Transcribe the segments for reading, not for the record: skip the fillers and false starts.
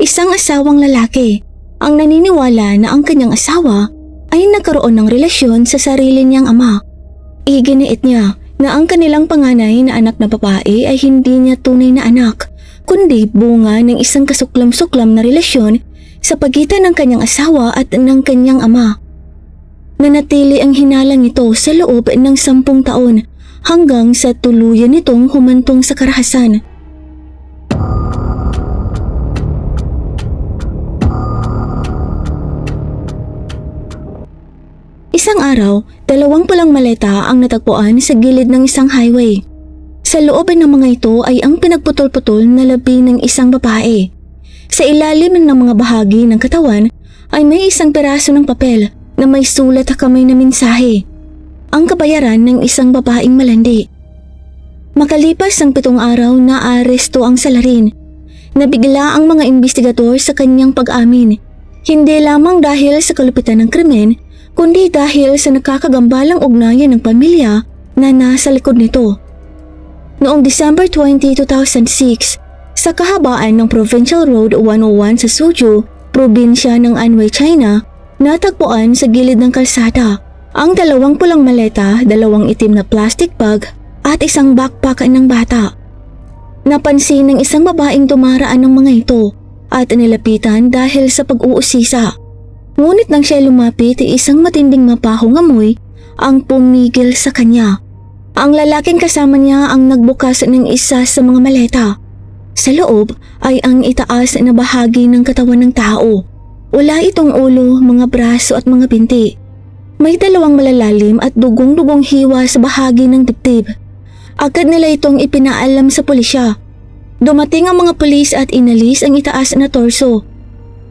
isang asawang lalaki ang naniniwala na ang kanyang asawa ay nagkaroon ng relasyon sa sarili niyang ama. Iginiit niya na ang kanilang panganay na anak na babae ay hindi niya tunay na anak, kundi bunga ng isang kasuklam-suklam na relasyon sa pagitan ng kanyang asawa at ng kanyang ama. Nanatili ang hinalang ito sa loob ng 10 taon hanggang sa tuluyan nitong humantong sa karahasan. Isang araw, 2 pulang maleta ang natagpuan sa gilid ng isang highway. Sa loob ng mga ito ay ang pinagputol-putol na labi ng isang babae. Sa ilalim ng mga bahagi ng katawan ay may isang piraso ng papel na may sulat sa kamay na mensahe. Ang kabayaran ng isang babaeng malandi. Makalipas ang 7 araw na aresto ang salarin. Nabigla ang mga investigador sa kanyang pag-amin. Hindi lamang dahil sa kalupitan ng krimen, kundi dahil sa nakakagambalang ugnayan ng pamilya na nasa likod nito. Noong December 20, 2006, sa kahabaan ng Provincial Road 101 sa Suzhou, probinsya ng Anhui, China, natagpuan sa gilid ng kalsada ang 2 pulang maleta, 2 itim na plastic bag at isang backpack ng bata. Napansin ng isang babaeng dumaraan ng mga ito at nilapitan dahil sa pag-uusisa. Ngunit nang siya lumapit, isang matinding mapahong amoy ang pumigil sa kanya. Ang lalaking kasama niya ang nagbukas ng isa sa mga maleta. Sa loob ay ang itaas na bahagi ng katawan ng tao. Wala itong ulo, mga braso at mga binti. May 2 malalalim at dugong-dugong hiwa sa bahagi ng dibdib. Agad nila itong ipinaalam sa pulisya. Dumating ang mga pulis at inalis ang itaas na torso.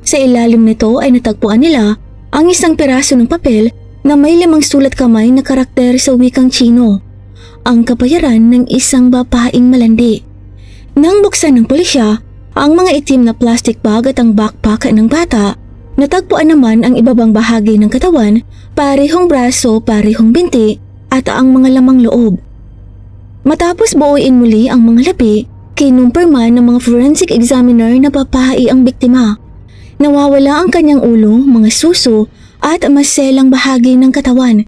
Sa ilalim nito ay natagpuan nila ang isang piraso ng papel na may 5 sulat kamay na karakter sa wikang Chino. Ang kabayaran ng isang babaeng malandi. Nang buksan ng pulisya ang mga itim na plastic bag at ang backpack ng bata, natagpuan naman ang ibabang bahagi ng katawan, parehong braso, parehong binti at ang mga lamang loob. Matapos buuin muli ang mga labi, kinumpirma ng mga forensic examiner na babae ang biktima. Nawawala ang kanyang ulo, mga suso at maselang bahagi ng katawan.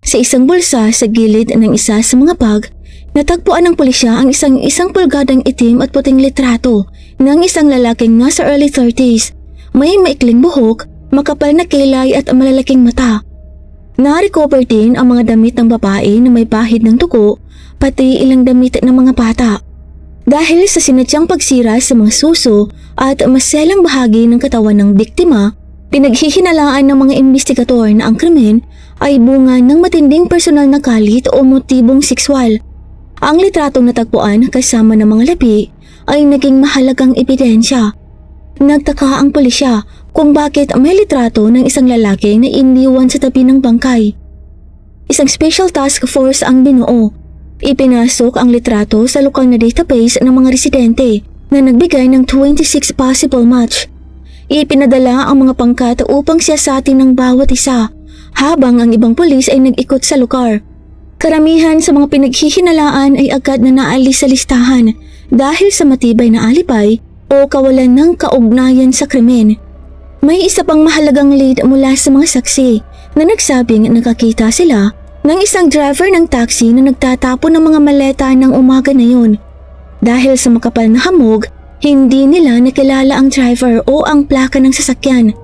Sa isang bulsa sa gilid ng isa sa mga bag, natagpuan ng pulisya ang isang pulgadang itim at puting litrato ng isang lalaking nasa early 30s. May maikling buhok, makapal na kilay at malalaking mata. Na-recover din ang mga damit ng babae na may bahid ng dugo, pati ilang damit ng mga bata. Dahil sa sinadyang pagsira sa mga suso at maselang bahagi ng katawan ng biktima, pinaghihinalaan ng mga investigador na ang krimen ay bunga ng matinding personal na galit o motibong sexual. Ang litratong natagpuan kasama ng mga labi ay naging mahalagang ebidensya. Nagtaka ang pulisya kung bakit may litrato ng isang lalaki na iniwan sa tabi ng bangkay. Isang special task force ang binuo. Ipinasok ang litrato sa lokal na database ng mga residente na nagbigay ng 26 possible match. Ipinadala ang mga pangkat upang siyasatin ng bawat isa, habang ang ibang pulis ay nag-ikot sa lugar. Karamihan sa mga pinaghihinalaan ay agad na naalis sa listahan dahil sa matibay na alibay o kawalan ng kaugnayan sa krimen. May isa pang mahalagang lead mula sa mga saksi na nagsabing nakakita sila ng isang driver ng taxi na nagtatapon ng mga maleta ng umaga na yun. Dahil sa makapal na hamog, hindi nila nakilala ang driver o ang plaka ng sasakyan.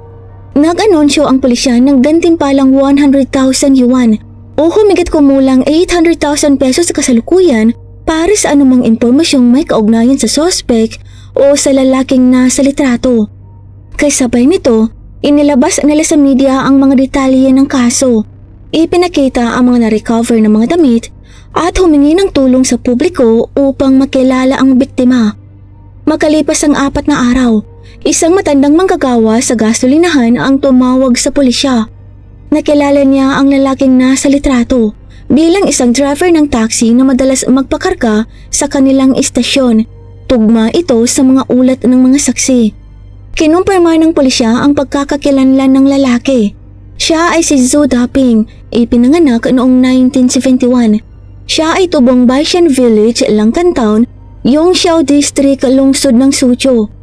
Nag-anunsyo ang pulisya ng gantimpalang 100,000 yuan o humigit kumulang 800,000 pesos sa kasalukuyan para sa anumang impormasyong may kaugnayan sa suspect o sa lalaking nasa litrato. Kasabay nito, inilabas nila sa media ang mga detalye ng kaso. Ipinakita ang mga na-recover na mga damit at humingi ng tulong sa publiko upang makilala ang biktima. Makalipas ang 4 na araw, isang matandang manggagawa sa gasolinahan ang tumawag sa pulisya. Nakilala niya ang lalaking nasa litrato bilang isang driver ng taxi na madalas magpakarga sa kanilang istasyon. Tugma ito sa mga ulat ng mga saksi. Kinumpirma ng pulisya ang pagkakakilanlan ng lalaki. Siya ay si Zhu Daping, ipinanganak noong 1971. Siya ay tubong Baishan Village, Langkan Town, Yongxiao District, lungsod ng Suzhou.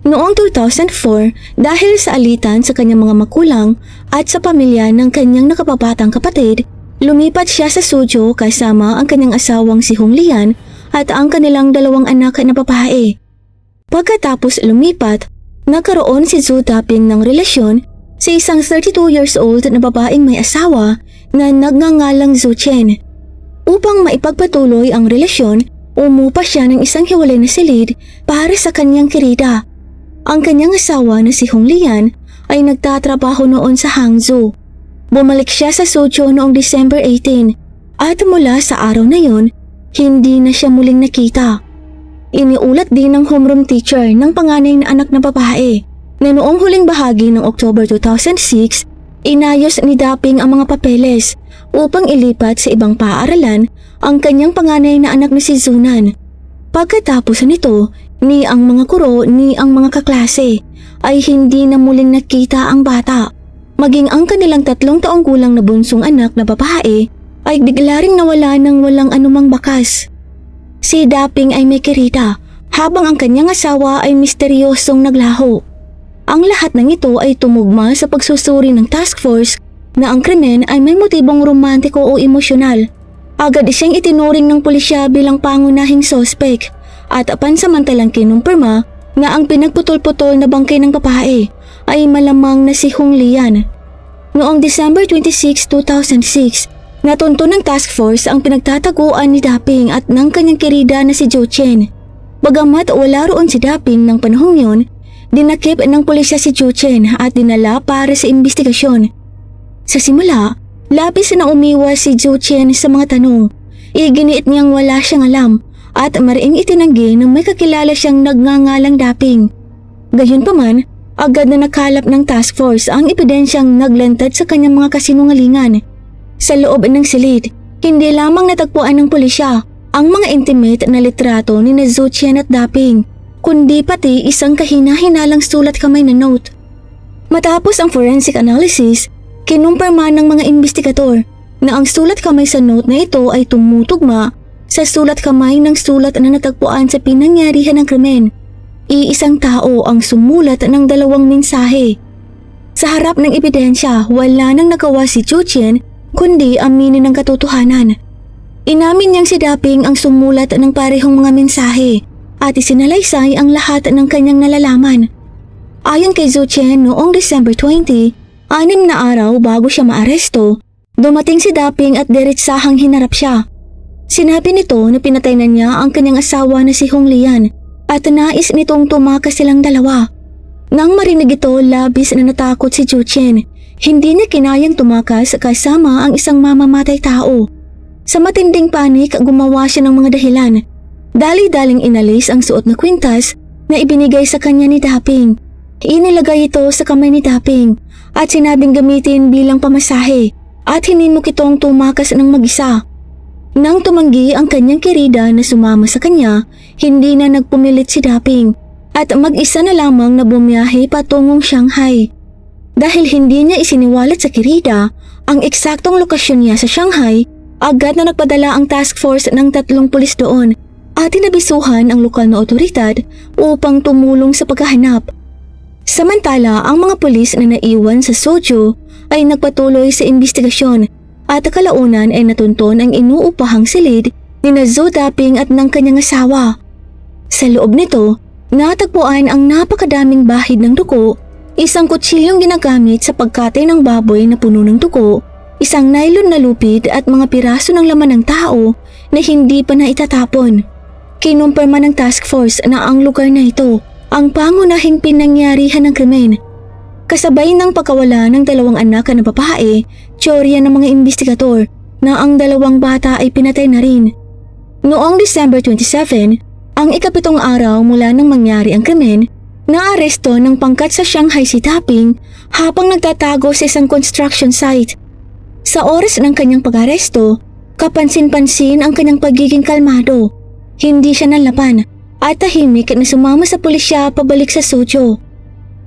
Noong 2004, dahil sa alitan sa kanyang mga magulang at sa pamilya ng kanyang nakababatang kapatid, lumipat siya sa Suzhou kasama ang kanyang asawang si Hong Lian at ang kanilang 2 anak na babae. Pagkatapos lumipat, nagkaroon si Zhu Daping ng relasyon sa isang 32 years old na babaeng may asawa na nagngangalang Zhu Chen. Upang maipagpatuloy ang relasyon, umupa siya ng isang hiwalay na silid para sa kanyang kirida. Ang kanyang asawa na si Hong Lian ay nagtatrabaho noon sa Hangzhou. Bumalik siya sa Suzhou noong December 18 at mula sa araw na yon, hindi na siya muling nakita. Iniulat din ng homeroom teacher ng panganay na anak na babae na noong huling bahagi ng October 2006, inayos ni Daping ang mga papeles upang ilipat sa ibang paaralan ang kanyang panganay na anak na si Zunan. Pagkatapos nito, ni ang mga guro ni ang mga kaklase ay hindi na muling nakita ang bata. Maging ang kanilang 3 taong gulang na bunsong anak na babae ay bigla ring nawala ng walang anumang bakas. Si Daping ay may kirida habang ang kanyang asawa ay misteryosong naglaho. Ang lahat ng ito ay tumugma sa pagsusuri ng task force na ang krimen ay may motibong romantiko o emosyonal. Agad siyang itinuring ng pulisya bilang pangunahing sospek at pansamantalang kinumpirma na ang pinagputol-putol na bangkay ng babae ay malamang na si Hong Lian. Noong December 26, 2006, natunto ng task force ang pinagtataguan ni Daping at ng kanyang kirida na si Zhu Chen. Bagamat wala roon si Daping ng panahong yun, dinakip ng pulisya si Zhu Chen at dinala para sa investigasyon. Sa simula, labis na umiwas si Zhu Chen sa mga tanong. Iginiit niyang wala siyang alam at mariing itinanggi na may kakilala siyang nagngangalang Daping. Gayunpaman, agad na nakalap ng task force ang ebidensyang naglantad sa kanyang mga kasinungalingan. Sa loob ng silid, hindi lamang natagpuan ng pulisya ang mga intimate na litrato ni Zhu Chen at Daping, kundi pati isang kahina-hinalang sulat kamay na note. Matapos ang forensic analysis, kinumpirma ng mga investigador na ang sulat kamay sa note na ito ay tumutugma sa sulat kamay ng sulat na natagpuan sa pinangyarihan ng krimen. Iisang tao ang sumulat ng 2 mensahe. Sa harap ng ebidensya, wala nang nagawa si Zhu Chen kundi aminin ng katotohanan. Inamin niyang si Daping ang sumulat ng parehong mga mensahe at isinalaysay ang lahat ng kanyang nalalaman. Ayon kay Zhu Chen, noong December 20, 6 na araw bago siya maaresto, dumating si Daping at diretsahang hinarap siya. Sinabi nito na pinatay na niya ang kanyang asawa na si Hong Lian at nais nitong tumakas silang dalawa. Nang marinig ito, labis na natakot si Zhu Chen. Hindi niya kinayang tumakas kasama ang isang mamamatay tao. Sa matinding panik, gumawa siya ng mga dahilan. Dali-daling inalis ang suot na kwintas na ibinigay sa kanya ni Daping. Inilagay ito sa kamay ni Daping at sinabing gamitin bilang pamasahe at hinimok itong tumakas ng mag-isa. Nang tumanggi ang kanyang kirida na sumama sa kanya, hindi na nagpumilit si Daping at mag-isa na lamang na bumiyahe patungong Shanghai. Dahil hindi niya isiniwalat sa kirida ang eksaktong lokasyon niya sa Shanghai, agad na nagpadala ang task force ng 3 pulis doon at inabisuhan ang lokal na otoridad upang tumulong sa paghahanap. Samantala, ang mga pulis na naiwan sa Suzhou ay nagpatuloy sa investigasyon at kalaunan ay natunton ang inuupahang silid ni Zhu Daping at ng kanyang asawa. Sa loob nito, natagpuan ang napakadaming bahid ng dugo, isang kutsilyong ginagamit sa pagkatay ng baboy na puno ng dugo, isang nylon na lupit at mga piraso ng laman ng tao na hindi pa naitatapon. Kinumpirma ng task force na ang lugar na ito ang pangunahing pinangyarihan ng krimen. Kasabay ng pagkawala ng 2 anak na babae, teorya ng mga investigador na ang 2 bata ay pinatay na rin. Noong December 27, ang ika-7 araw mula nang mangyari ang krimen, naaresto ng pangkat sa Shanghai si Daping habang nagtatago sa isang construction site. Sa oras ng kanyang pag-aresto, kapansin-pansin ang kanyang pagiging kalmado. Hindi siya nanlaban at tahimik na sumama sa pulisya pabalik sa Suzhou.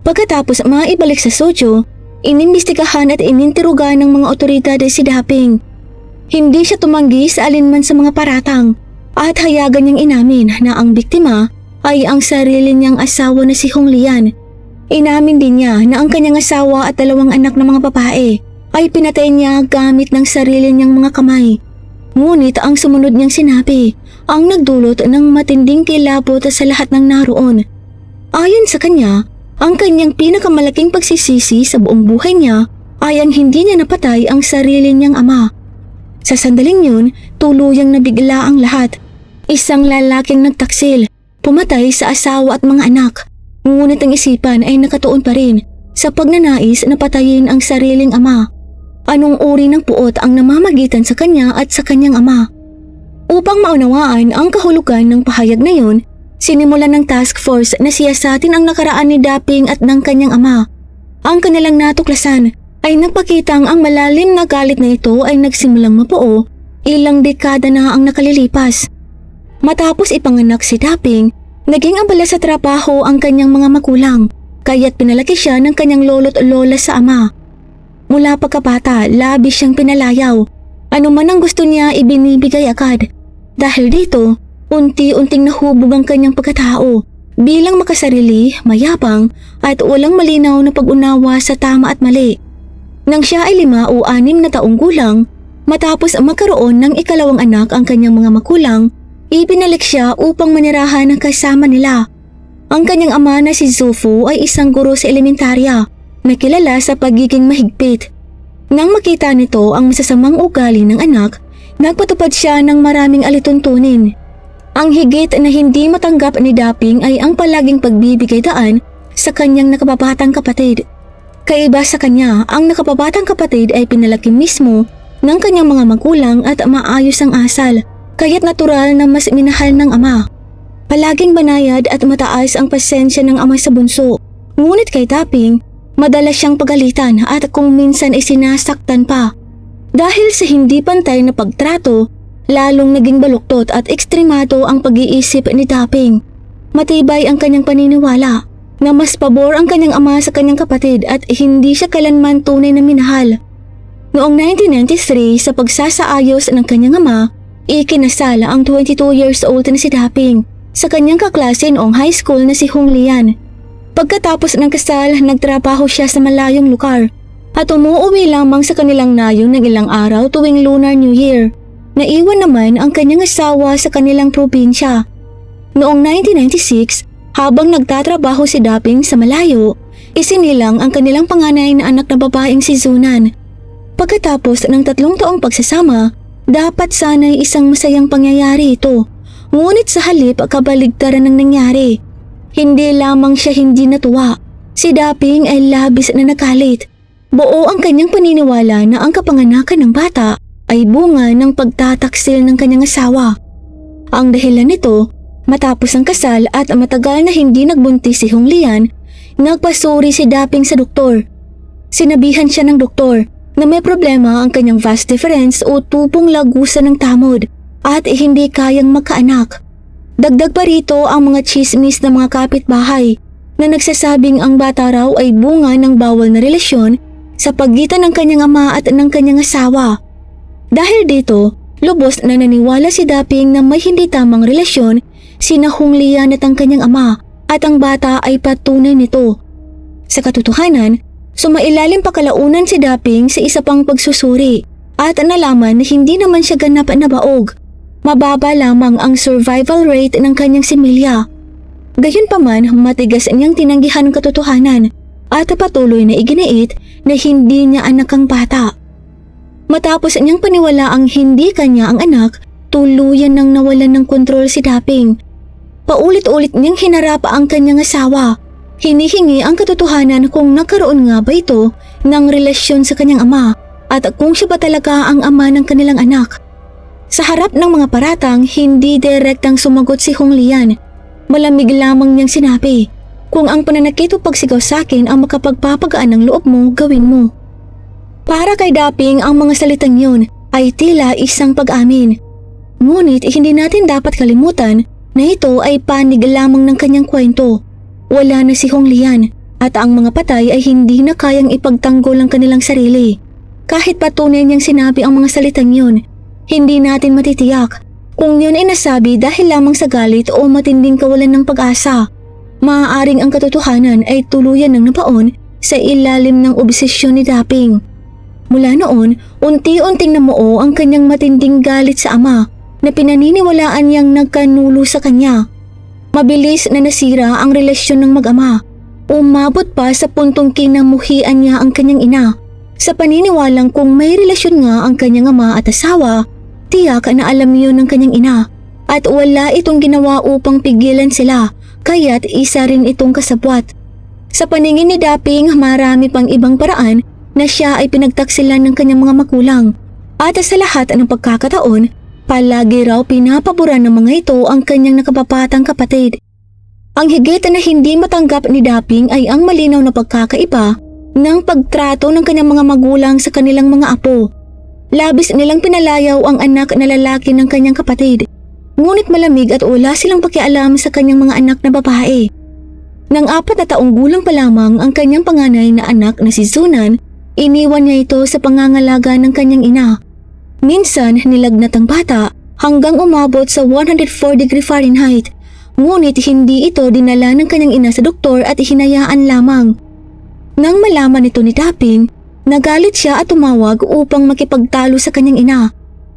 Pagkatapos maibalik sa Suzhou, inimbestigahan at inintirugan ng mga otoridad si Daping. Hindi siya tumanggi sa alinman sa mga paratang at hayagan niyang inamin na ang biktima ay ang sarili niyang asawa na si Hong Lian. Inamin din niya na ang kanyang asawa at 2 anak na mga babae ay pinatay niya gamit ng sarili niyang mga kamay. Ngunit ang sumunod niyang sinabi ang nagdulot ng matinding kilabot sa lahat ng naroon. Ayon sa kanya, ang kanyang pinakamalaking pagsisisi sa buong buhay niya ay ang hindi niya napatay ang sarili niyang ama. Sa sandaling yun, tuluyang nabigla ang lahat. Isang lalaking nagtaksil, pumatay sa asawa at mga anak. Ngunit ang isipan ay nakatuon pa rin sa pagnanais na patayin ang sariling ama. Anong uri ng puot ang namamagitan sa kanya at sa kanyang ama? Upang maunawaan ang kahulugan ng pahayag na yun, sinimulan ng task force na siyasatin ang nakaraan ni Daping at ng kanyang ama. Ang kanilang natuklasan ay nagpakitang ang malalim na galit na ito ay nagsimulang mapuo ilang dekada na ang nakalilipas. Matapos ipanganak si Daping, naging abala sa trabaho ang kanyang mga magulang, kaya't pinalaki siya ng kanyang lolo't lola sa ama. Mula pagkabata, labis siyang pinalayaw. Ano man ang gusto niya ibinibigay agad. Dahil dito, unti-unting nahubog ang kanyang pagkatao bilang makasarili, mayabang at walang malinaw na pag-unawa sa tama at mali. Nang siya ay 5 o 6 na taong gulang, matapos magkaroon ng ikalawang anak ang kanyang mga magulang, ibinalik siya upang manirahan ng kasama nila. Ang kanyang ama na si Zufu ay isang guro sa elementarya na kilala sa pagiging mahigpit. Nang makita nito ang masasamang ugali ng anak, nagpatupad siya ng maraming alituntunin. Ang higit na hindi matanggap ni Daping ay ang palaging pagbibigay daan sa kanyang nakababatang kapatid. Kaiba sa kanya, ang nakababatang kapatid ay pinalaki mismo ng kanyang mga magulang at maayos ang asal, kaya't natural na mas minahal ng ama. Palaging banayad at mataas ang pasensya ng ama sa bunso. Ngunit kay Daping, madalas siyang pagalitan at kung minsan ay sinasaktan pa. Dahil sa hindi pantay na pagtrato, lalong naging baluktot at ekstremado ang pag-iisip ni Daping. Matibay ang kanyang paniniwala na mas pabor ang kanyang ama sa kanyang kapatid at hindi siya kailanman tunay na minahal. Noong 1993 sa pagsasaayos ng kanyang ama, ikinasal ang 22 years old na si Daping sa kanyang kaklase noong high school na si Hong Lian. Pagkatapos ng kasal, nagtrabaho siya sa malayong lugar at umuwi lamang sa kanilang nayon ng ilang araw tuwing Lunar New Year. Naiwan naman ang kanyang asawa sa kanilang probinsya. Noong 1996, habang nagtatrabaho si Daping sa malayo, isinilang ang kanilang panganay na anak na babaeng si Zunan. Pagkatapos ng 3 taong pagsasama, dapat sana'y isang masayang pangyayari ito. Ngunit sa halip kabaligtaran ng nangyari. Hindi lamang siya hindi natuwa. Si Daping ay labis na nagalit. Buo ang kanyang paniniwala na ang kapanganakan ng bata ay bunga ng pagtataksil ng kanyang asawa. Ang dahilan nito, matapos ang kasal at matagal na hindi nagbuntis si Hong Lian, nagpasuri si Daping sa doktor. Sinabihan siya ng doktor na may problema ang kanyang vas deferens o tubong lagusan ng tamod at hindi kayang magkaanak. Dagdag pa rito ang mga chismis ng mga kapitbahay na nagsasabing ang bata raw ay bunga ng bawal na relasyon sa pagitan ng kanyang ama at ng kanyang asawa. Dahil dito, lubos na naniwala si Daping na may hindi tamang relasyon sina Hong Lian at ang kanyang ama at ang bata ay patunay nito. Sa katotohanan, sumailalim pa kalaunan si Daping sa isa pang pagsusuri at nalaman na hindi naman siya ganap na baog. Mababa lamang ang survival rate ng kanyang similya. Gayunpaman, matigas niyang tinanggihan ang katotohanan at patuloy na iginiit na hindi niya anak ang bata. Matapos niyang paniwala ang hindi kanya ang anak, tuluyan nang nawalan ng kontrol si Daping. Paulit-ulit niyang hinarap ang kanyang asawa. Hinihingi ang katotohanan kung nagkaroon nga ba ito ng relasyon sa kanyang ama at kung siya ba talaga ang ama ng kanilang anak. Sa harap ng mga paratang, hindi direktang sumagot si Hong Lian. Malamig lamang niyang sinabi, kung ang pananakit o pagsigaw sa akin ang makapagpapagaan ng loob mo, gawin mo. Para kay Daping ang mga salitang yun ay tila isang pag-amin. Ngunit hindi natin dapat kalimutan na ito ay panig lamang ng kanyang kwento. Wala na si Hong Lian at ang mga patay ay hindi na kayang ipagtanggol ang kanilang sarili. Kahit patunay niyang sinabi ang mga salitang yun, hindi natin matitiyak Kung yun ay nasabi dahil lamang sa galit o matinding kawalan ng pag-asa, maaaring ang katotohanan ay tuluyan ng napaon sa ilalim ng obsesyon ni Dapping. Mula noon, unti-unting namuo ang kanyang matinding galit sa ama na pinaniniwalaan niyang nagkanulo sa kanya. Mabilis na nasira ang relasyon ng mag-ama. Umabot pa sa puntong kinamuhian niya ang kanyang ina. Sa paniniwalang kung may relasyon nga ang kanyang ama at asawa, tiyak na alam yun ng kanyang ina at wala itong ginawa upang pigilan sila, kaya't isa rin itong kasabwat. Sa paningin ni Dapping, marami pang ibang paraan na siya ay pinagtaksilan ng kanyang mga magulang at sa lahat ng pagkakataon, palagi raw pinapaboran ng mga ito ang kanyang nakapapatang kapatid. Ang higit na hindi matanggap ni Dapping ay ang malinaw na pagkakaiba ng pagtrato ng kanyang mga magulang sa kanilang mga apo. Labis nilang pinalayaw ang anak na lalaki ng kanyang kapatid, ngunit malamig at wala silang pakialam sa kanyang mga anak na babae. Nang 4 na taong gulang pa lamang ang kanyang panganay na anak na si Zunan, iniwan niya ito sa pangangalaga ng kanyang ina. Minsan nilagnat ang bata hanggang umabot sa 104 degree Fahrenheit, ngunit hindi ito dinala ng kanyang ina sa doktor at hinayaan lamang. Nang malaman ito ni Dapping, nagalit siya at tumawag upang makipagtalo sa kanyang ina.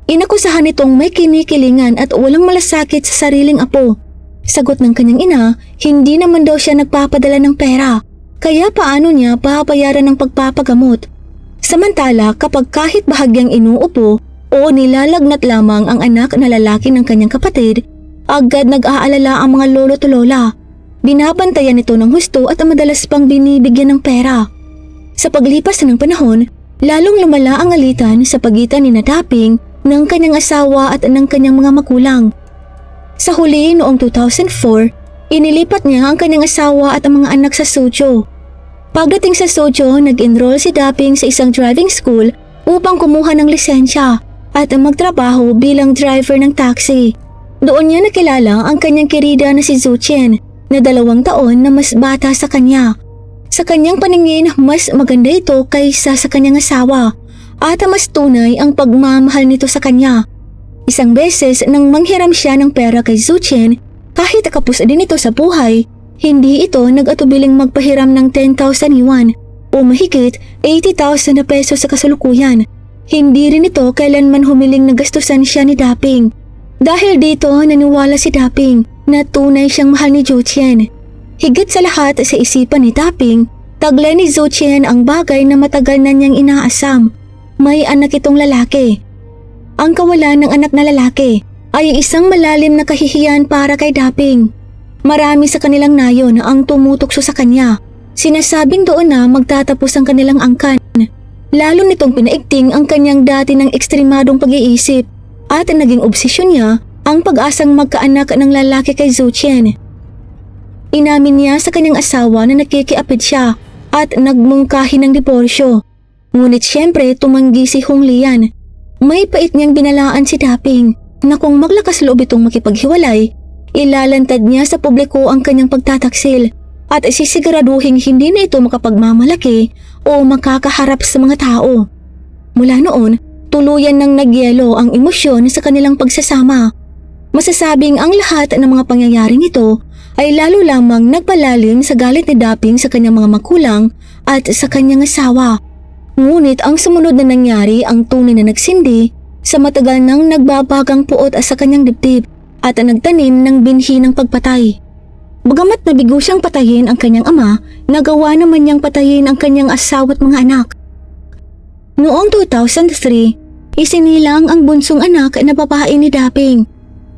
Inakusahan nitong may kinikilingan at walang malasakit sa sariling apo. Sagot ng kanyang ina, hindi naman daw siya nagpapadala ng pera, kaya paano niya papayaran ng pagpapagamot. Samantala kapag kahit bahagyang inuupo o nilalagnat lamang ang anak na lalaki ng kanyang kapatid, agad nag-aalala ang mga lolo't lola. Binabantayan ito ng husto at madalas pang binibigyan ng pera. Sa paglipas ng panahon, lalong lumala ang alitan sa pagitan ni Dapping ng kanyang asawa at ng kanyang mga magulang. Sa huli noong 2004, inilipat niya ang kanyang asawa at ang mga anak sa Suzhou. Pagdating sa Suzhou, nag-enroll si Dapping sa isang driving school upang kumuha ng lisensya at magtrabaho bilang driver ng taxi. Doon niya nakilala ang kanyang kirida na si Zhu Qian na 2 taon na mas bata sa kanya. Sa kanyang paningin, mas maganda ito kaysa sa kanyang asawa at mas tunay ang pagmamahal nito sa kanya. Isang beses nang manghiram siya ng pera kay Zhu Qian, kahit kapos din ito sa buhay, hindi ito nag-atubiling magpahiram ng 10,000 yuan o mahigit 80,000 na peso sa kasalukuyan. Hindi rin ito kailanman humiling na gastusan siya ni Dapping. Dahil dito naniwala si Dapping na tunay siyang mahal ni Zhu Qian. Higit sa lahat sa isipan ni Dapping, taglay ni Zhu Qian ang bagay na matagal na niyang inaasam. May anak itong lalaki. Ang kawalan ng anak na lalaki ay isang malalim na kahihiyan para kay Dapping. Marami sa kanilang nayon ang tumutukso sa kanya. Sinasabing doon na magtatapos ang kanilang angkan. Lalo nitong pinaigting ang kanyang dati ng ekstremadong pag-iisip at naging obsesyon niya ang pag-asang magkaanak ng lalaki kay Zhu Qian. Inamin niya sa kanyang asawa na nakikiapid siya at nagmungkahi ng diborsyo. Ngunit siyempre tumanggi si Hong Lian. May pait niyang binalaan si Dapping na kung maglakas loob itong makipaghiwalay, ilalantad niya sa publiko ang kanyang pagtataksil at sisiguraduhin hindi na ito makapagmamalaki o makakaharap sa mga tao. Mula noon, tuluyan nang nagyelo ang emosyon sa kanilang pagsasama. Masasabing ang lahat ng mga pangyayaring ito ay lalo lamang nagpalalim sa galit ni Dapping sa kanyang mga magulang at sa kanyang asawa. Ngunit ang sumunod na nangyari ang tunay na nagsindi sa matagal nang nagbabagang puot sa kanyang dibdib at nagtanim ng binhi ng pagpatay. Bagamat nabigo siyang patayin ang kanyang ama, nagawa naman niyang patayin ang kanyang asawa at mga anak. Noong 2003, isinilang ang bunsong anak na babae ni Dapping.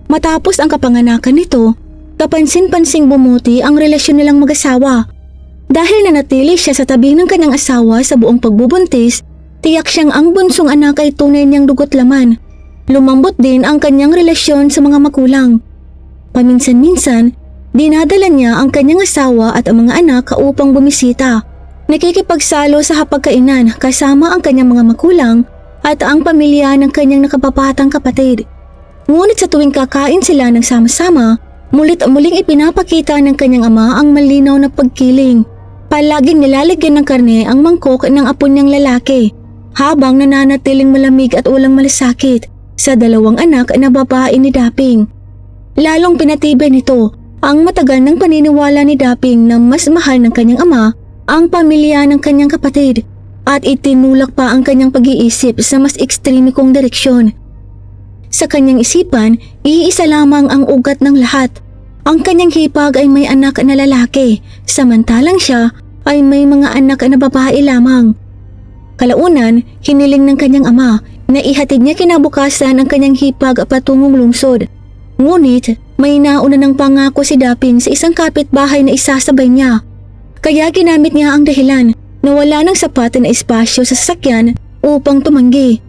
Matapos ang kapanganakan nito, kapansin-pansing bumuti ang relasyon nilang mag-asawa. Dahil nanatili siya sa tabi ng kanyang asawa sa buong pagbubuntis, tiyak siyang ang bunsong anak ay tunay niyang dugot laman. Lumambot din ang kanyang relasyon sa mga magulang. Paminsan-minsan, dinadala niya ang kanyang asawa at ang mga anak upang bumisita. Nakikipagsalo sa hapagkainan kasama ang kanyang mga magulang at ang pamilya ng kanyang nakababатang kapatid. Ngunit sa tuwing kakain sila ng sama-sama, mulit-muling ipinapakita ng kanyang ama ang malinaw na pagkiling. Palaging nilalagyan ng karne ang mangkok ng apo niyang lalaki, habang nananatiling malamig at walang malasakit. sa dalawang anak na babae ni Daping. Lalong pinatibay nito ang matagal ng paniniwala ni Daping na mas mahal ng kanyang ama ang pamilya ng kanyang kapatid at itinulak pa ang kanyang pag-iisip sa mas ekstremikong direksyon. Sa kanyang isipan, iisa lamang ang ugat ng lahat. Ang kanyang hipag ay may anak na lalaki, samantalang siya ay may mga anak na babae lamang. Kalaunan, hiniling ng kanyang ama na ihatid niya kinabukasan ang kanyang hipag patungong lungsod. Ngunit may nauna ng pangako si Daping sa isang kapitbahay na isasabay niya. Kaya ginamit niya ang dahilan na wala ng sapat na espasyo sa sasakyan upang tumanggi.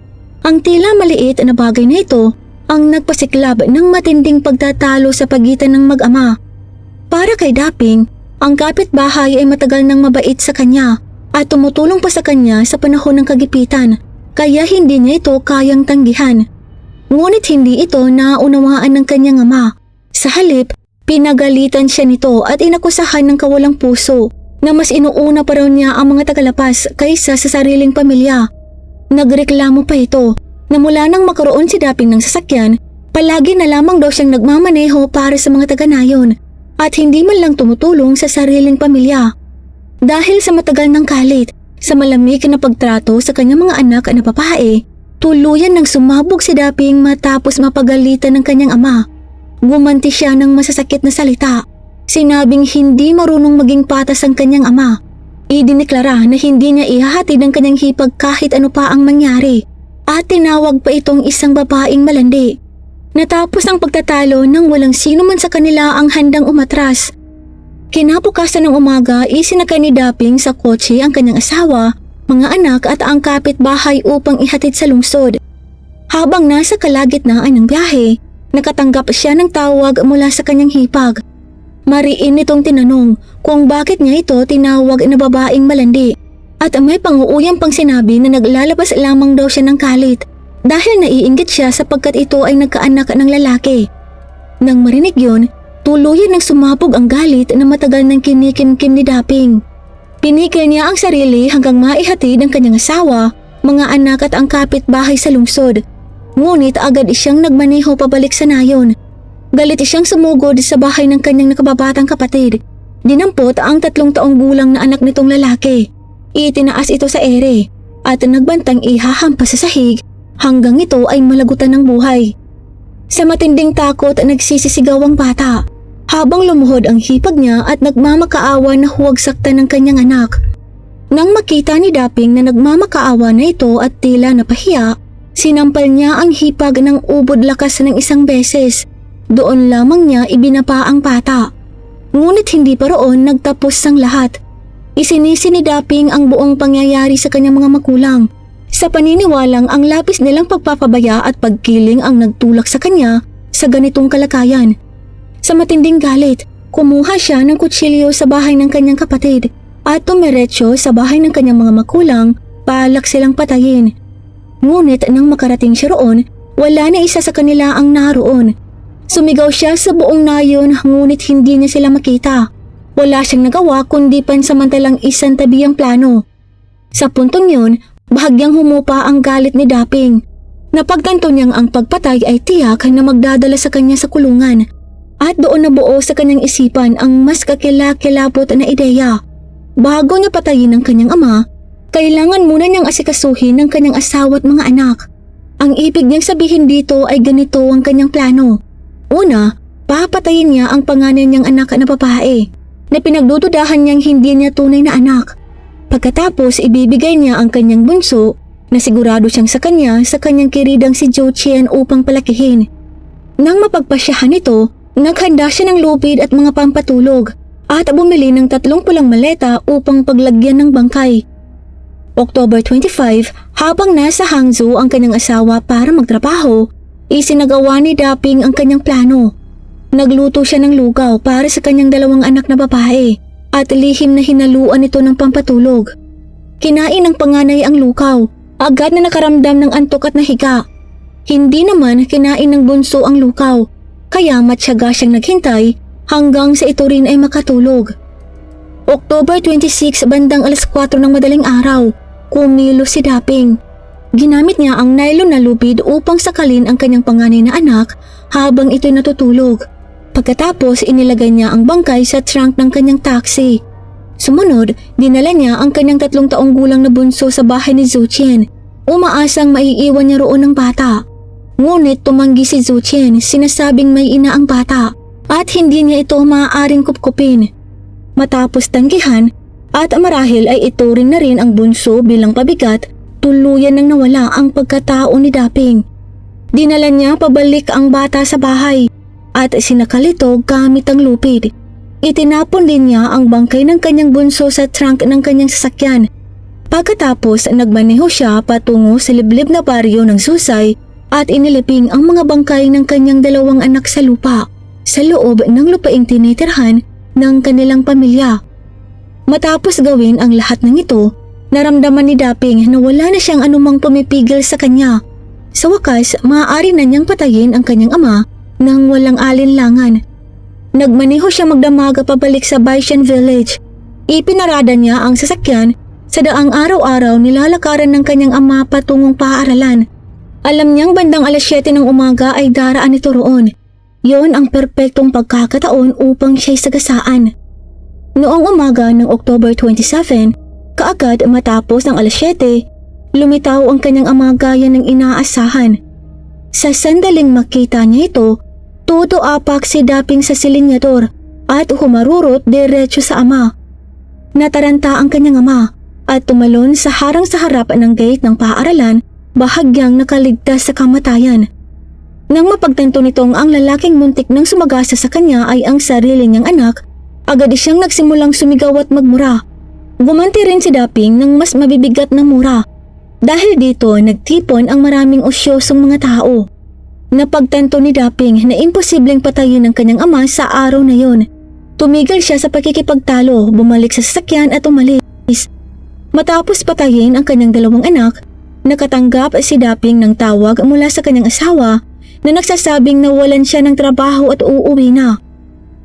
Ang tila maliit na bagay na ito ang nagpasiklab ng matinding pagtatalo sa pagitan ng mag-ama. Para kay Daping, ang kapitbahay ay matagal nang mabait sa kanya at tumutulong pa sa kanya sa panahon ng kagipitan, kaya hindi niya ito kayang tanggihan. Ngunit hindi ito naunawaan ng kanyang ama. Sa halip, pinagalitan siya nito at inakusahan ng kawalang puso na mas inuuna pa raw niya ang mga tagalapas kaysa sa sariling pamilya. Nagreklamo pa ito na mula nang makaroon si Daping ng sasakyan, palagi na lamang daw siyang nagmamaneho para sa mga taga-nayon at hindi man lang tumutulong sa sariling pamilya. Dahil sa matagal ng kalit, sa malamig na pagtrato sa kanyang mga anak na babae, tuluyan nang sumabog si Daping matapos mapagalitan ng kanyang ama. Gumanti siya ng masasakit na salita. Sinabing hindi marunong maging patas ang kanyang ama. Idineklara na hindi niya ihahatid ang kanyang hipag kahit ano pa ang mangyari at tinawag pa itong isang babaeng malandi. Natapos ang pagtatalo nang walang sino man sa kanila ang handang umatras. Kinabukasan ng umaga, isinakay ni Daping sa kotse ang kanyang asawa, mga anak at ang kapitbahay upang ihatid sa lungsod. Habang nasa kalagitnaan ng biyahe, nakatanggap siya ng tawag mula sa kanyang hipag. Mariin nitong tinanong kung bakit niya ito tinawag na babaeng malandi at may panguuyang pang sinabi na naglalabas lamang daw siya ng kalit dahil naiinggit siya sapagkat ito ay nagkaanak ng lalaki. Nang marinig yun, tuluyan ng sumabog ang galit na matagal nang kinikimkim ni Daping. Pinigil niya ang sarili hanggang maihatid ang kanyang asawa, mga anak at ang kapitbahay sa lungsod. Ngunit agad siyang nagmaneho pabalik sa nayon. Galit siyang sumugod sa bahay ng kanyang nakababatang kapatid. Dinampot ang 3 taong gulang na anak nitong lalaki. Itinaas ito sa ere at nagbantang ihahampas sa sahig hanggang ito ay malagutan ng buhay. Sa matinding takot nagsisisigaw ang bata habang lumuhod ang hipag niya at nagmamakaawa na huwag saktan ng kanyang anak. Nang makita ni Daping na nagmamakaawa na ito at tila napahiya, sinampal niya ang hipag ng ubod lakas ng isang beses. Doon lamang niya ibinapa ang bata. Ngunit hindi pa roon nagtapos ang lahat. Isinisi ni Daping ang buong pangyayari sa kanyang mga magulang. Sa paniniwalang ang labis nilang pagpapabaya at pagkiling ang nagtulak sa kanya sa ganitong kalagayan. Sa matinding galit, kumuha siya ng kutsilyo sa bahay ng kanyang kapatid at tumiretso sa bahay ng kanyang mga magulang, balak silang patayin. Ngunit nang makarating siya roon, wala na isa sa kanila ang naroon. Sumigaw siya sa buong nayon ngunit hindi niya sila makita. Wala siyang nagawa kundi pansamantalang isantabi ang plano. Sa puntong yun, bahagyang humupa ang galit ni Daping. Napagtanto niyang ang pagpatay ay tiyak na magdadala sa kanya sa kulungan. At doon nabuo sa kanyang isipan ang mas kakilakilabot na ideya. Bago niya patayin ang kanyang ama, kailangan muna niyang asikasuhin ng kanyang asawa at mga anak. Ang ibig niyang sabihin dito ay ganito ang kanyang plano. Una, papatayin niya ang panganay niyang anak na babae na pinagdududahan niyang hindi niya tunay na anak. Pagkatapos ibibigay niya ang kanyang bunso na sigurado siyang sa kanyang kiridang si Joe Chien upang palakihin. Nang mapagpasyahan ito, naghanda siya ng lupid at mga pampatulog at bumili ng 3 pulang maleta upang paglagyan ng bangkay. October 25, habang nasa Hangzhou ang kanyang asawa para magtrabaho, isinagawa ni Daping ang kanyang plano. Nagluto siya ng lugaw para sa kanyang 2 anak na babae at lihim na hinaluan ito ng pampatulog. Kinain ng panganay ang lugaw, agad na nakaramdam ng antok at nahiga. Hindi naman kinain ng bunso ang lugaw, kaya matyaga siyang naghintay hanggang sa ito rin ay makatulog. October 26, bandang 4:00 ng madaling araw, kumilos si Daping. Ginamit niya ang nylon na lubid upang sakalin ang kanyang panganay na anak habang ito'y natutulog. Pagkatapos inilagay niya ang bangkay sa trunk ng kanyang taxi. Sumunod, dinala niya ang kanyang 3 taong gulang na bunso sa bahay ni Zhu Qian. Umaasang maiiwan niya roon ang bata. Ngunit tumanggi si Zhu Qian, sinasabing may ina ang bata at hindi niya ito maaaring kupkupin. Matapos tanggihan at marahil ay ituring na rin ang bunso bilang pabigat, tuluyan nang nawala ang pagkatao ni Daping. Dinala niya pabalik ang bata sa bahay at sinakal ito gamit ang lupid. Itinapon din niya ang bangkay ng kanyang bunso sa trunk ng kanyang sasakyan. Pagkatapos nagmaneho siya patungo sa liblib na baryo ng Susay at iniliping ang mga bangkay ng kanyang 2 anak sa lupa sa loob ng lupaing tinitirhan ng kanilang pamilya. Matapos gawin ang lahat ng ito, naramdaman ni Daping na wala na siyang anumang pumipigil sa kanya. Sa wakas, maaari na niyang patayin ang kanyang ama nang walang alinlangan. Nagmaneho siya magdamaga pabalik sa Baishan Village. Ipinarada niya ang sasakyan sa daang araw-araw nilalakaran ng kanyang ama patungong paaralan. Alam niyang bandang 7:00 ng umaga ay daraan ito roon. Yon ang perpektong pagkakataon upang siya'y sagasaan. Noong umaga ng October 27, kaagad matapos ng 7:00, lumitaw ang kanyang ama gaya ng inaasahan. Sa sandaling makita niya ito, todo apak si Daping sa silinyador at humarurot diretso sa ama. Nataranta ang kanyang ama at tumalon sa harang sa harap ng gate ng paaralan, bahagyang nakaligtas sa kamatayan. Nang mapagtanto nitong ang lalaking muntik nang sumagasa sa kanya ay ang sarili niyang anak, agad siyang nagsimulang sumigaw at magmura. Gumanti rin si Daping ng mas mabibigat na mura. Dahil dito nagtipon ang maraming osyosong mga tao. Napagtanto ni Daping na imposibleng patayin ang kanyang ama sa araw na yon. Tumigil siya sa pakikipagtalo, bumalik sa sasakyan at umalis. Matapos patayin ang kanyang 2 anak, nakatanggap si Daping ng tawag mula sa kanyang asawa na nagsasabing nawalan siya ng trabaho at uuwi na.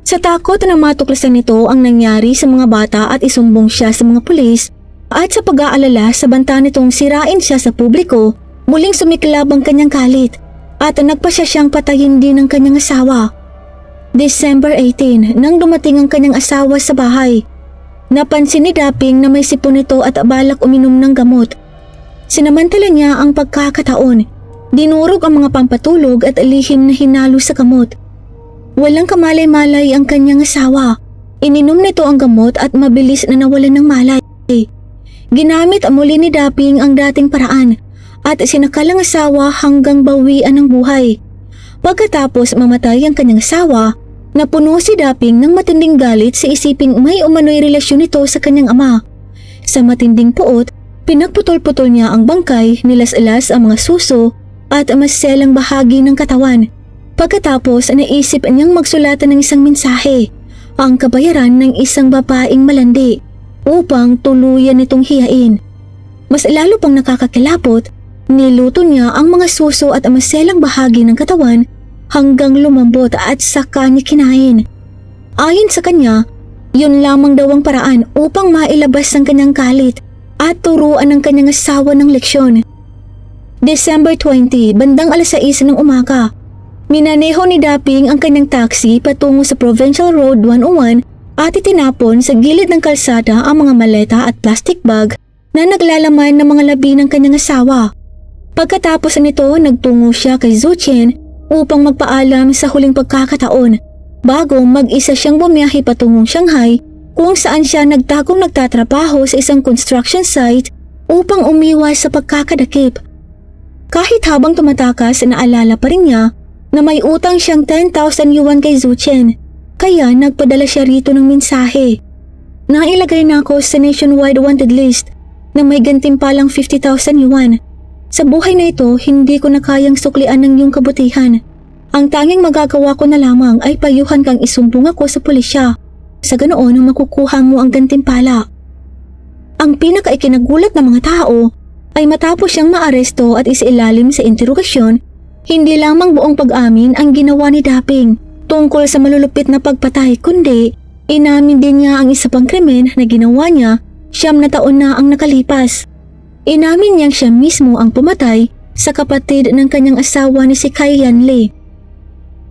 Sa takot na matuklasan nito ang nangyari sa mga bata at isumbong siya sa mga pulis at sa pag-aalala sa banta nitong sirain siya sa publiko, muling sumiklab ang kanyang galit at nagpasya siyang patayin din ng kanyang asawa. December 18, nang dumating ang kanyang asawa sa bahay, napansin ni Daping na may sipon nito at balak uminom ng gamot. Sinamantala niya ang pagkakataon, dinurog ang mga pampatulog at lihim na hinalo sa gamot. Walang kamalay-malay ang kanyang asawa. Ininom nito ang gamot at mabilis na nawalan ng malay. Ginamit muli ni Daping ang dating paraan at sinakal ang asawa hanggang bawian ng buhay. Pagkatapos mamatay ang kanyang asawa, napuno si Daping ng matinding galit sa isiping may umano'y relasyon nito sa kanyang ama. Sa matinding puot, pinagputol-putol niya ang bangkay, nilas-las ang mga suso at maselang bahagi ng katawan. Pagkatapos naisip niyang magsulatan ng isang mensahe, ang kabayaran ng isang babaeng malandi, upang tuluyan nitong hiyain. Mas lalo pang nakakakilapot, niluto niya ang mga suso at maselang bahagi ng katawan hanggang lumambot at saka niya kinain. Ayon sa kanya, yun lamang daw ang paraan upang mailabas ang kanyang galit at turuan ng kanyang asawa ng leksyon. December 20, bandang 6:00 ng umaga, minaneho ni Daping ang kanyang taxi patungo sa Provincial Road 101 at itinapon sa gilid ng kalsada ang mga maleta at plastic bag na naglalaman ng mga labi ng kanyang asawa. Pagkatapos nito, nagtungo siya kay Zhu Qian upang magpaalam sa huling pagkakataon bago mag-isa siyang bumiyahe patungong Shanghai kung saan siya nagtagong nagtatrabaho sa isang construction site upang umiwas sa pagkakadakip. Kahit habang tumatakas, naalala pa rin niya na may utang siyang 10,000 yuan kay Zhu Qian, kaya nagpadala siya rito ng mensahe. Nailagay na ako sa nationwide wanted list na may gantimpalang 50,000 yuan. Sa buhay na ito, hindi ko na kayang suklian ng iyong kabutihan. Ang tanging magagawa ko na lamang ay payuhan kang isumbong ako sa pulisya. Sa ganoon, makukuha mo ang gantimpala. Ang pinakaikiнаgulat ng mga tao ay matapos siyang maaresto at isailalim sa interogasyon, hindi lamang buong pag-amin ang ginawa ni Daping tungkol sa malulupit na pagpatay, kundi inamin din niya ang isa pang krimen na ginawa niya 9 na taon na ang nakalipas. Inamin niyang siya mismo ang pumatay sa kapatid ng kanyang asawa ni si Kai Yanli.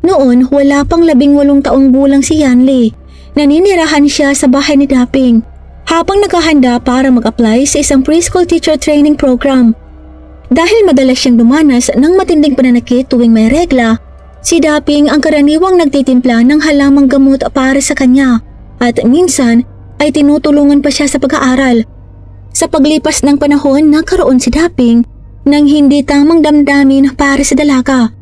Noon, wala pang 18 taong gulang si Yanli. Naninirahan siya sa bahay ni Daping habang naghahanda para mag-apply sa isang preschool teacher training program. Dahil madalas siyang dumanas ng matinding pananakit tuwing may regla, si Daping ang karaniwang nagtitimpla ng halamang gamot para sa kanya at minsan ay tinutulungan pa siya sa pag-aaral. Sa paglipas ng panahon, nagkaroon si Daping ng hindi tamang damdamin para sa dalaga.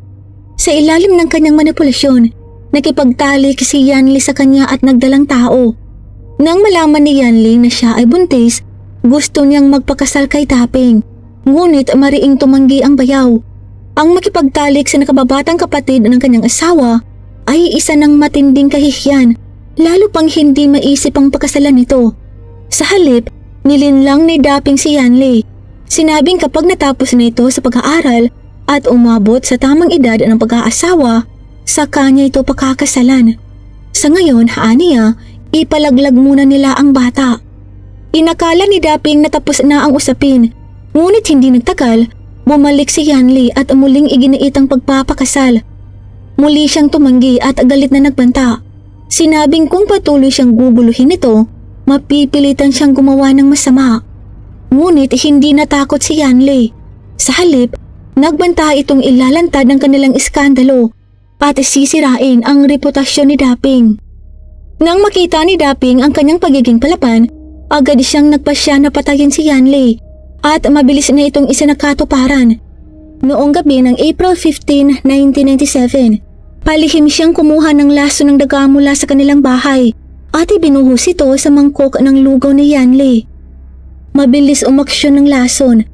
Sa ilalim ng kanyang manipulasyon, nakipagtalik si Yanli sa kanya at nagdalang tao. Nang malaman ni Yanli na siya ay buntis, gusto niyang magpakasal kay Daping. Ngunit mariing tumanggi ang bayaw. Ang makipagtalik sa nakababatang kapatid ng kanyang asawa ay isa ng matinding kahihiyan, lalo pang hindi maisip ang pakasalan nito. Sa halip, nilinlang ni Daping si Yanli. Sinabing kapag natapos na ito sa pag-aaral at umabot sa tamang edad ng pag-aasawa, sa kanya ito pakakasalan. Sa ngayon, aniya, ipalaglag muna nila ang bata. Inakala ni Daping na tapos na ang usapin, ngunit hindi nagtagal, bumalik si Yanli at muling iginiit ang pagpapakasal. Muli siyang tumanggi at galit na nagbanta. Sinabing kung patuloy siyang guguluhin ito, mapipilitan siyang gumawa ng masama. Ngunit hindi natakot si Yanli. Sa halip, nagbanta itong ilalantad ng kanilang iskandalo at sisirain ang reputasyon ni Daping. Nang makita ni Daping ang kanyang pagiging palaban, agad siyang nagpasya na patayin si Yanli at mabilis na itong isinakatuparan. Noong gabi ng April 15, 1997, palihim siyang kumuha ng laso ng daga mula sa kanilang bahay at ibinuhos ito sa mangkok ng lugaw ni Yanli. Mabilis umaksyon ng lason.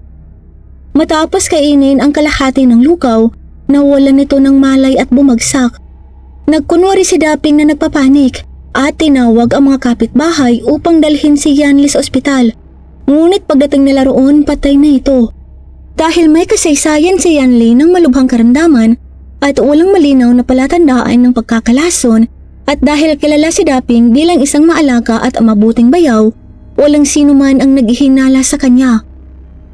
Matapos kainin ang kalahati ng lugaw, nawalan nito ng malay at bumagsak. Nagkunwari si Daping na nagpapanik at tinawag ang mga kapitbahay upang dalhin si Yanli sa ospital. Ngunit pagdating nila roon, patay na ito. Dahil may kasaysayan si Yanli ng malubhang karamdaman at walang malinaw na palatandaan ng pagkakalason, at dahil kilala si Daping bilang isang maalaga at mabuting bayaw, walang sino man ang naghihinala sa kanya.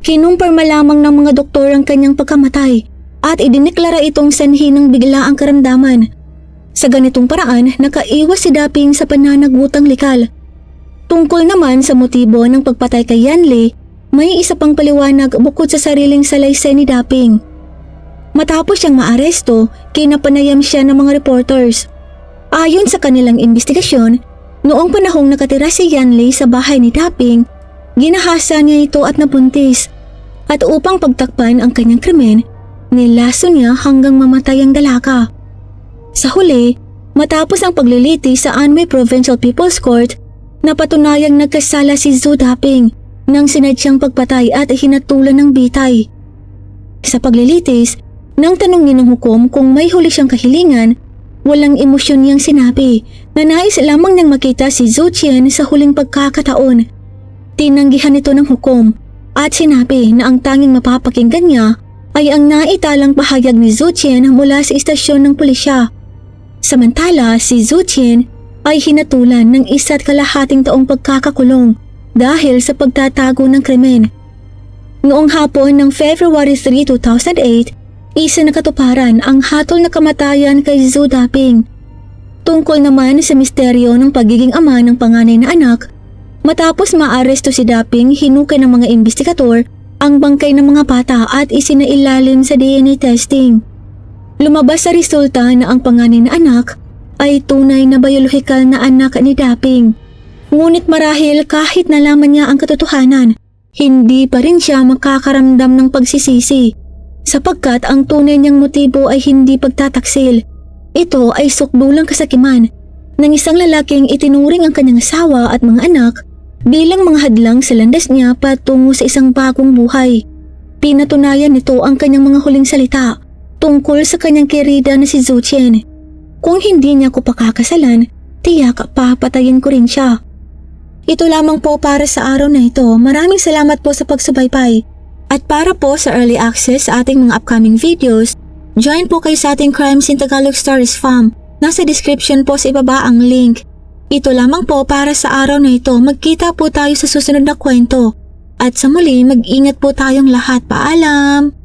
Kinumpirma lamang ng mga doktor ang kanyang pagkamatay at idiniklara itong sanhi ng biglaang karamdaman. Sa ganitong paraan, nakaiwas si Daping sa pananagutang likal. Tungkol naman sa motibo ng pagpatay kay Yanli, may isa pang paliwanag bukod sa sariling salaysay ni Daping. Matapos siyang maaresto, kinapanayam siya ng mga reporters. Ayon sa kanilang investigasyon, noong panahong nakatira si Yanli sa bahay ni Daping, ginahasa niya ito at nabuntis. At upang pagtakpan ang kanyang krimen, nilaso niya hanggang mamatay ang dalaga. Sa huli, matapos ang pagliliti sa Anhui Provincial People's Court, napatunayang nagkasala si Zhu Daping nang sinadyang pagpatay at hinatulan ng bitay. Sa paglilitis, nang tanungin ng hukom kung may huli siyang kahilingan, walang emosyon niyang sinabi na nais lamang niyang makita si Zhu Qian sa huling pagkakataon. Tinanggihan ito ng hukom at sinabi na ang tanging mapapakinggan niya ay ang naitalang pahayag ni Zhu Qian mula sa istasyon ng pulisya. Samantala, si Zhu Qian ay hinatulan ng 1.5 taong pagkakakulong dahil sa pagtatago ng krimen. Noong hapon ng February 3, 2008, isa na katuparan ang hatol na kamatayan kay Zhu Daping. Tungkol naman sa misteryo ng pagiging ama ng panganay na anak, matapos maaresto si Daping, hinukay ng mga investigador ang bangkay ng mga bata at isinailalim sa DNA testing. Lumabas sa resulta na ang panganay na anak ay tunay na biyolohikal na anak ni Daping. Ngunit marahil kahit nalaman niya ang katotohanan, hindi pa rin siya makakaramdam ng pagsisisi, sapagkat ang tunay niyang motibo ay hindi pagtataksil. Ito ay sukdulang kasakiman ng isang lalaking itinuring ang kanyang asawa at mga anak bilang mga hadlang sa landas niya patungo sa isang bagong buhay. Pinatunayan nito ang kanyang mga huling salita tungkol sa kanyang kirida na si Zhu Qian. Kung hindi niya ko pakakasalan, tiyak papatayin ko rin siya. Ito lamang po para sa araw na ito. Maraming salamat po sa pagsubaybay. At para po sa early access sa ating mga upcoming videos, join po kayo sa ating Crimes in Tagalog Stories Fam. Nasa description po sa ibaba ang link. Ito lamang po para sa araw na ito. Magkita po tayo sa susunod na kwento. At sa muli, mag-ingat po tayong lahat. Paalam!